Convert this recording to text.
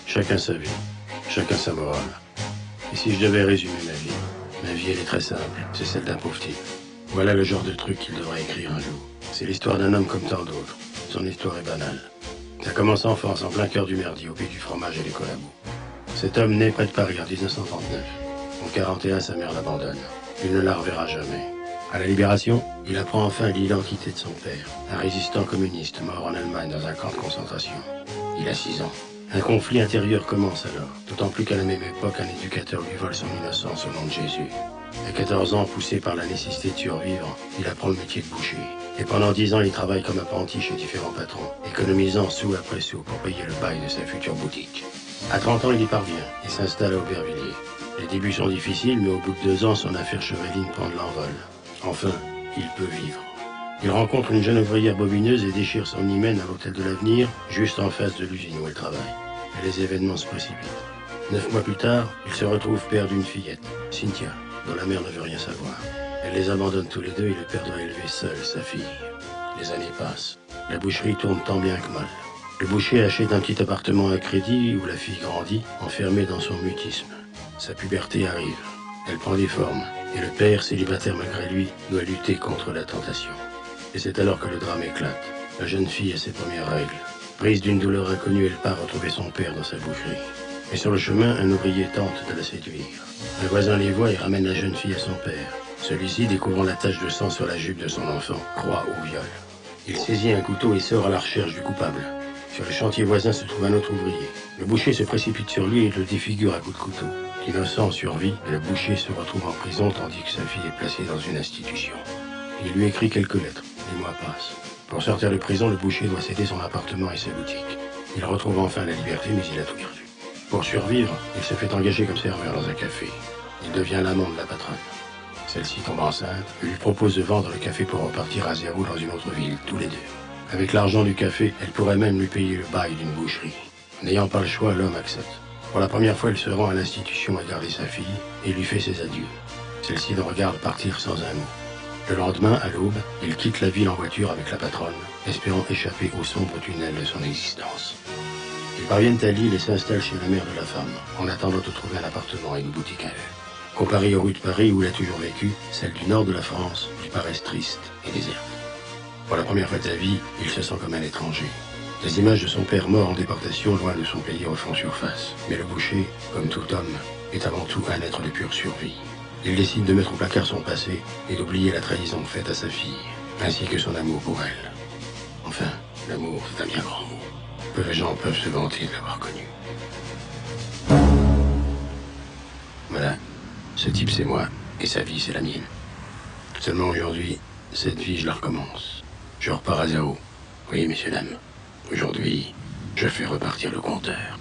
Chacun sa vie, chacun sa morale. Et si je devais résumer ma vie elle est très simple, c'est celle d'un pauvre type. Voilà le genre de truc qu'il devrait écrire un jour. C'est l'histoire d'un homme comme tant d'autres. Son histoire est banale. Ça commence en France, en plein cœur du merdier, au pays du fromage et des collabos. Cet homme naît près de Paris en 1939. En 41, sa mère l'abandonne. Il ne la reverra jamais. À la Libération, il apprend enfin l'identité de son père, un résistant communiste mort en Allemagne dans un camp de concentration. Il a 6 ans. Un conflit intérieur commence alors, d'autant plus qu'à la même époque, un éducateur lui vole son innocence au nom de Jésus. À 14 ans, poussé par la nécessité de survivre, il apprend le métier de boucher. Et pendant 10 ans, il travaille comme apprenti chez différents patrons, économisant sou après sou pour payer le bail de sa future boutique. À 30 ans, il y parvient et s'installe à Aubervilliers. Les débuts sont difficiles, mais au bout de 2 ans, son affaire chevaline prend de l'envol. Enfin, il peut vivre. Il rencontre une jeune ouvrière bobineuse et déchire son hymen à l'hôtel de l'Avenir, juste en face de l'usine où elle travaille. Et les événements se précipitent. 9 mois plus tard, il se retrouve père d'une fillette, Cynthia, dont la mère ne veut rien savoir. Elle les abandonne tous les deux et le père doit élever seul sa fille. Les années passent. La boucherie tourne tant bien que mal. Le boucher achète un petit appartement à crédit où la fille grandit, enfermée dans son mutisme. Sa puberté arrive. Elle prend des formes. Et le père, célibataire malgré lui, doit lutter contre la tentation. Et c'est alors que le drame éclate. La jeune fille a ses premières règles. Prise d'une douleur inconnue, elle part retrouver son père dans sa boucherie. Mais sur le chemin, un ouvrier tente de la séduire. Un voisin les voit et ramène la jeune fille à son père. Celui-ci, découvrant la tache de sang sur la jupe de son enfant, croit au viol. Il saisit un couteau et sort à la recherche du coupable. Sur le chantier voisin se trouve un autre ouvrier. Le boucher se précipite sur lui et le défigure à coups de couteau. L'innocent survit et le boucher se retrouve en prison tandis que sa fille est placée dans une institution. Il lui écrit quelques lettres. Les mois passent. Pour sortir de prison, le boucher doit céder son appartement et sa boutique. Il retrouve enfin la liberté, mais il a tout perdu. Pour survivre, il se fait engager comme serveur dans un café. Il devient l'amant de la patronne. Celle-ci tombe enceinte et lui propose de vendre le café pour repartir à zéro dans une autre ville, tous les deux. Avec l'argent du café, elle pourrait même lui payer le bail d'une boucherie. N'ayant pas le choix, l'homme accepte. Pour la première fois, il se rend à l'institution à garder sa fille et lui fait ses adieux. Celle-ci le regarde partir sans un mot. Le lendemain, à l'aube, il quitte la ville en voiture avec la patronne, espérant échapper au sombre tunnel de son existence. Ils parviennent à Lille et s'installent chez la mère de la femme, en attendant de trouver un appartement et une boutique à elle. Comparée aux rues de Paris où il a toujours vécu, celles du nord de la France lui paraissent tristes et désertes. Pour la première fois de sa vie, il se sent comme un étranger. Les images de son père mort en déportation loin de son pays refont surface. Mais le boucher, comme tout homme, est avant tout un être de pure survie. Il décide de mettre au placard son passé et d'oublier la trahison faite à sa fille, ainsi que son amour pour elle. Enfin, l'amour, c'est un bien grand mot. Peu de gens peuvent se vanter de l'avoir connu. Voilà, ce type c'est moi, et sa vie c'est la mienne. Seulement aujourd'hui, cette vie je la recommence. Je repars à zéro. Oui, messieurs, dames, aujourd'hui, je fais repartir le compteur.